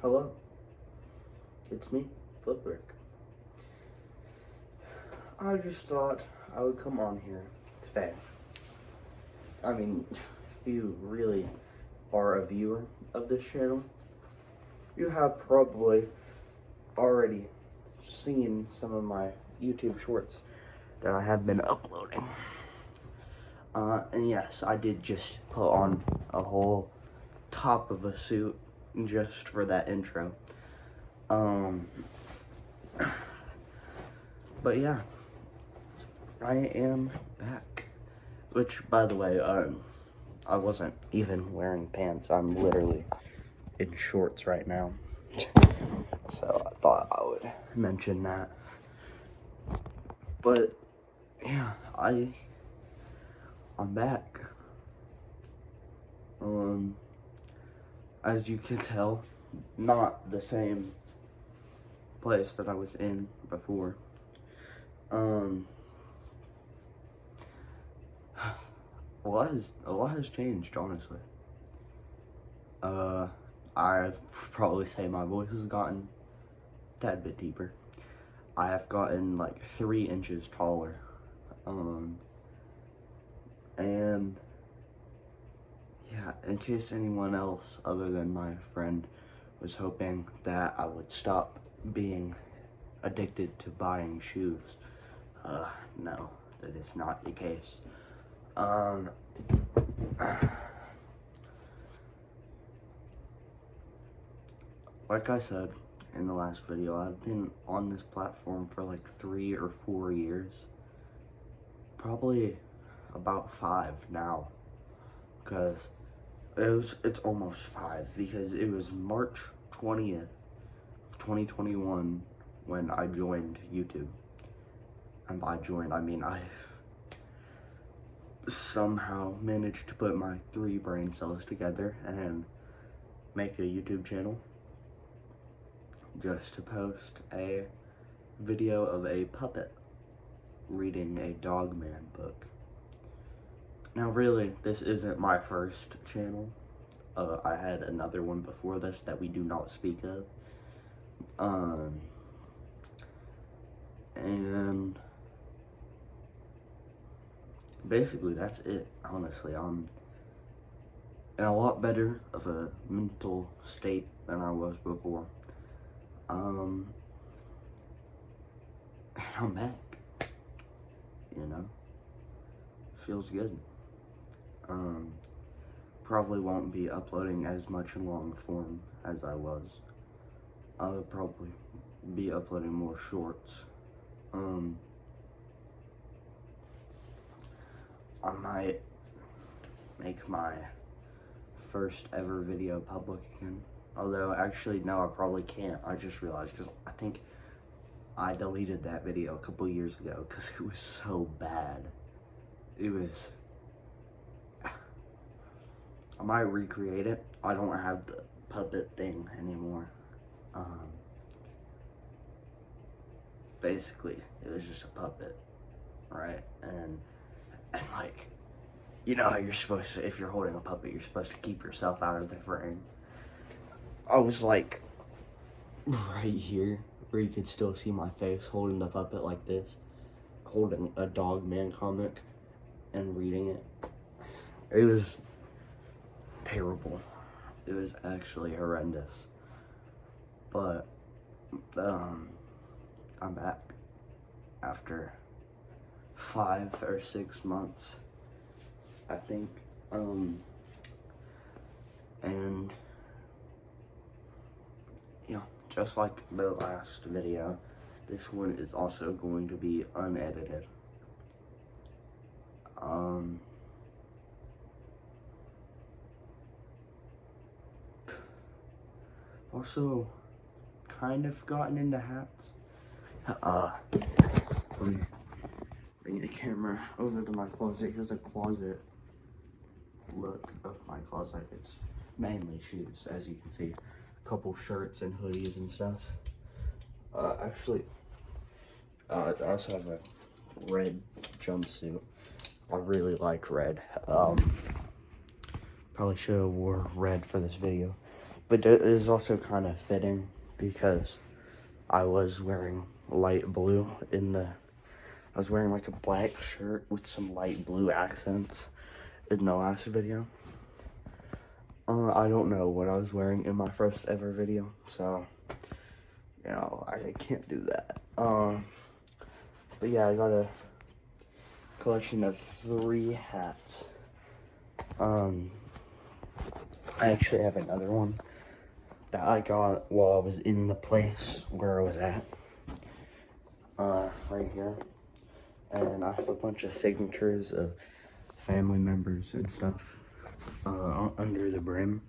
Hello, it's me, Flipbrick. I just thought I would come on here today. I mean, if you really are a viewer of this channel, you have probably already seen some of my YouTube shorts that I have been uploading. And yes, I did just put on a whole top of a suit just for that intro. But yeah, I am back. Which, by the way, I wasn't even wearing pants. I'm literally in shorts right now. So I thought I would mention that. But yeah, I'm back. As you can tell, not the same place that I was in before. A lot has changed, honestly. I'd probably say my voice has gotten a tad bit deeper. I have gotten like 3 inches taller. And yeah, in case anyone else other than my friend was hoping that I would stop being addicted to buying shoes, no, that is not the case. Like I said in the last video, I've been on this platform for like 3 or 4 years. Probably about 5 now, because it's almost 5, because it was March 20th of 2021 when I joined YouTube. And by joined, I mean I somehow managed to put my 3 brain cells together and make a YouTube channel just to post a video of a puppet reading a Dogman book. Now really, this isn't my first channel. I had another one before this that we do not speak of. And basically that's it, honestly. I'm in a lot better of a mental state than I was before. And I'm back, you know, feels good. Probably won't be uploading as much in long form as I was. I'll probably be uploading more shorts. I might make my first ever video public again. Although, actually, no, I probably can't. I just realized, because I think I deleted that video a couple years ago because it was so bad. It was... I might recreate it. I don't have the puppet thing anymore. Basically, it was just a puppet, right? And like, you know how you're supposed to, if you're holding a puppet, you're supposed to keep yourself out of the frame. I was like, right here, where you could still see my face, holding the puppet like this, holding a Dogman comic and reading it. It was terrible. It was actually horrendous. But, I'm back after 5 or 6 months, I think. And yeah, just like the last video, this one is also going to be unedited. Also, kind of gotten into hats. Let me bring the camera over to my closet. Here's a closet look of my closet. It's mainly shoes, as you can see. A couple shirts and hoodies and stuff. Actually, I also have a red jumpsuit. I really like red. Probably should have wore red for this video. But it is also kind of fitting because I was wearing light blue I was wearing like a black shirt with some light blue accents in the last video. I don't know what I was wearing in my first ever video, so, you know, I can't do that. But yeah, I got a collection of 3 hats. I actually have another one that I got while I was in the place where I was at. Right here. And I have a bunch of signatures of family members and stuff under the brim.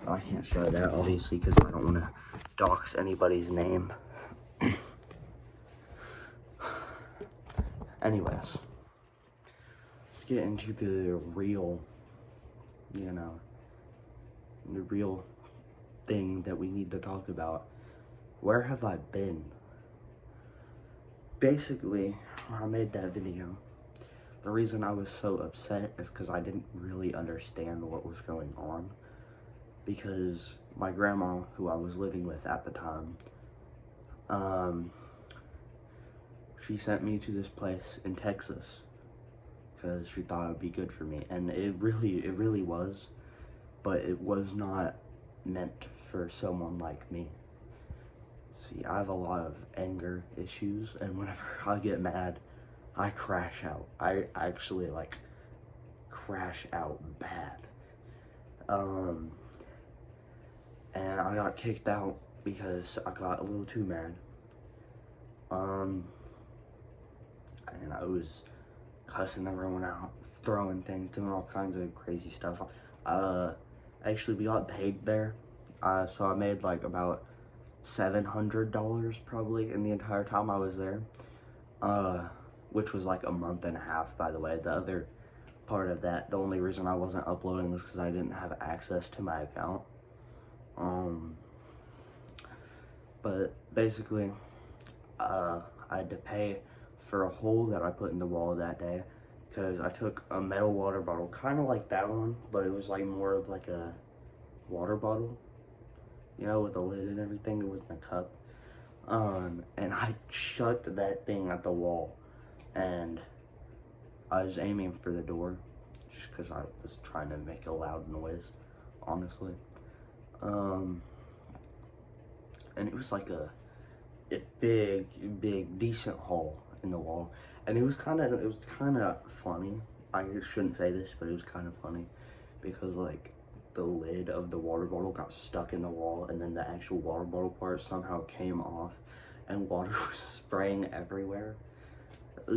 I can't show that obviously because I don't want to dox anybody's name. Anyways, let's get into the real, you know, the real thing that we need to talk about. Where have I been? Basically, when I made that video, the reason I was so upset is because I didn't really understand what was going on. Because my grandma, who I was living with at the time, she sent me to this place in Texas because she thought it would be good for me, and it really was, but it was not meant for someone like me. See, I have a lot of anger issues, and whenever I get mad, I crash out. I actually, like, crash out bad. And I got kicked out because I got a little too mad. And I was cussing everyone out, throwing things, doing all kinds of crazy stuff. Actually, we got paid there. So I made, like, about $700 probably in the entire time I was there. Which was like a month and a half, by the way. The other part of that, the only reason I wasn't uploading was because I didn't have access to my account. But basically, I had to pay for a hole that I put in the wall that day because I took a metal water bottle, kind of like that one, but it was like more of like a water bottle, you know, with the lid and everything. It wasn't a cup. And I chucked that thing at the wall, and I was aiming for the door just because I was trying to make a loud noise, honestly. And it was like a big, decent hole in the wall, and it was kind of funny. I shouldn't say this, but it was kind of funny because like the lid of the water bottle got stuck in the wall, and then the actual water bottle part somehow came off, and water was spraying everywhere. It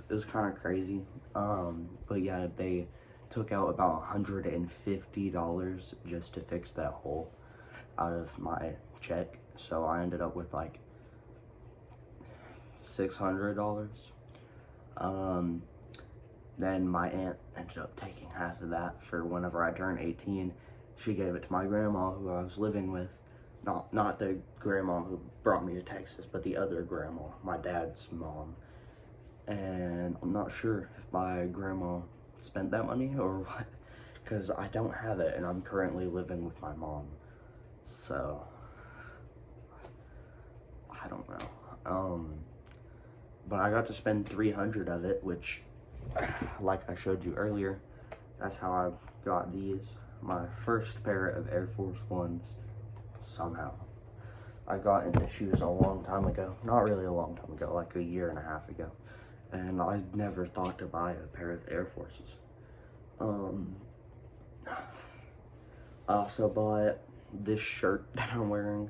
was kind of crazy. But yeah, they took out about $150 just to fix that hole out of my check, so I ended up with like $600. Then my aunt ended up taking half of that for whenever I turned 18. She gave it to my grandma, who I was living with. Not the grandma who brought me to Texas, but the other grandma, my dad's mom. And I'm not sure if my grandma spent that money or what, because I don't have it, and I'm currently living with my mom. So, I don't know. But I got to spend 300 of it, which, like I showed you earlier, that's how I got these. My first pair of Air Force Ones, somehow. I got into shoes a long time ago. Not really a long time ago, like a year and a half ago. And I never thought to buy a pair of Air Forces. I also bought this shirt that I'm wearing.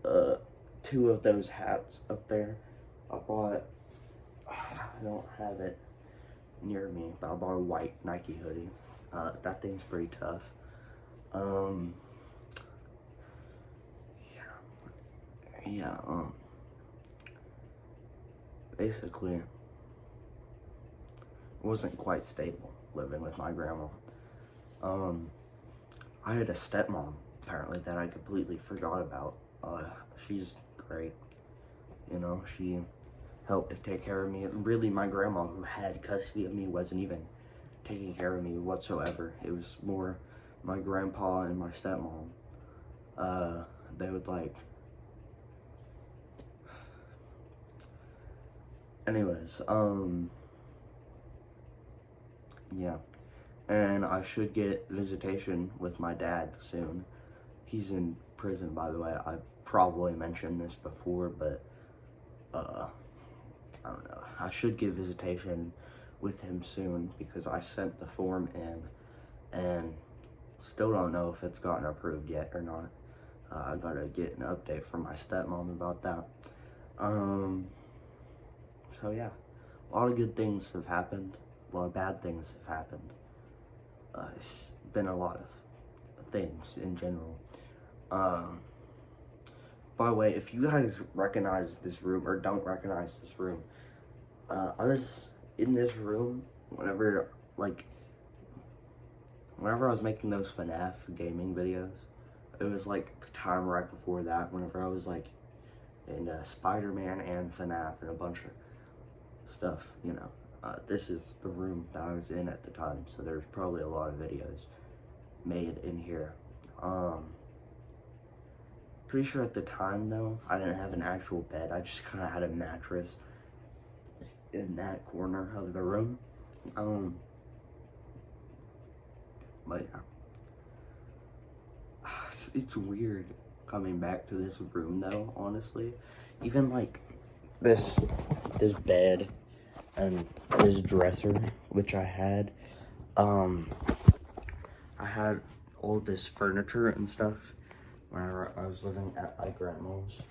2 of those hats up there. I don't have it near me, but I bought a white Nike hoodie. That thing's pretty tough. Basically, it wasn't quite stable living with my grandma. I had a stepmom, apparently, that I completely forgot about. She's great. You know, she helped to take care of me. Really, my grandma, who had custody of me, wasn't even taking care of me whatsoever. It was more my grandpa and my stepmom. they would like, anyways, yeah, and I should get visitation with my dad soon. He's in prison, by the way. I probably mentioned this before, but, I don't know. I should get visitation with him soon because I sent the form in and still don't know if it's gotten approved yet or not. I gotta get an update from my stepmom about that. So yeah, a lot of good things have happened. A lot of bad things have happened. It's been a lot of things in general. By the way, if you guys recognize this room or don't recognize this room, I was in this room whenever I was making those FNAF gaming videos. It was like the time right before that, whenever I was like in Spider-Man and FNAF and a bunch of stuff, you know. This is the room that I was in at the time, so there's probably a lot of videos made in here. Pretty sure at the time though, I didn't have an actual bed. I just kind of had a mattress in that corner of the room. But yeah. It's weird coming back to this room though, honestly. Even like this bed and this dresser, which I had all this furniture and stuff whenever I was living at my grandma's,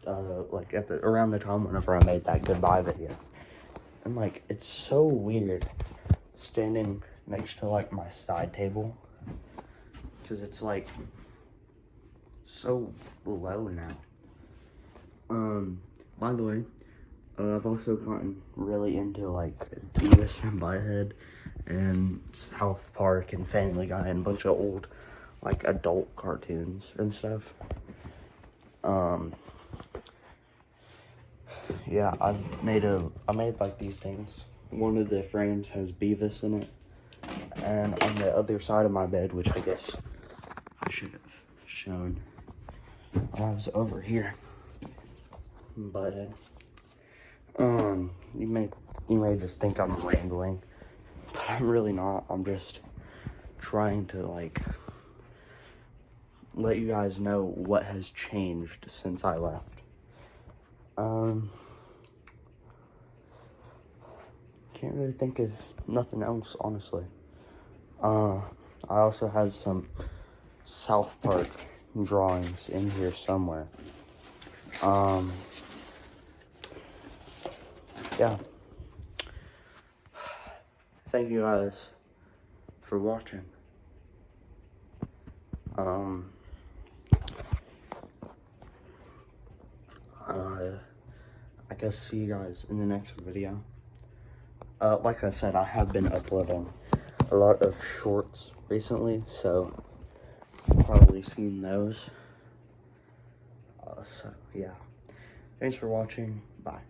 like around the time whenever I made that goodbye video. And like, it's so weird standing next to like my side table, because it's like so low now. By the way, I've also gotten really into like Beavis and Butthead and South Park and Family Guy and a bunch of old like adult cartoons and stuff. Yeah, I made like these things. One of the frames has Beavis in it, and on the other side of my bed, which I guess I should have shown, I was over here. But you may just think I'm rambling, but I'm really not. I'm just trying to like let you guys know what has changed since I left. Can't really think of nothing else, honestly. I also have some South Park drawings in here somewhere. Yeah. Thank you guys for watching. I guess see you guys in the next video. Like I said, I have been uploading a lot of shorts recently, so you've probably seen those. So yeah, thanks for watching. Bye.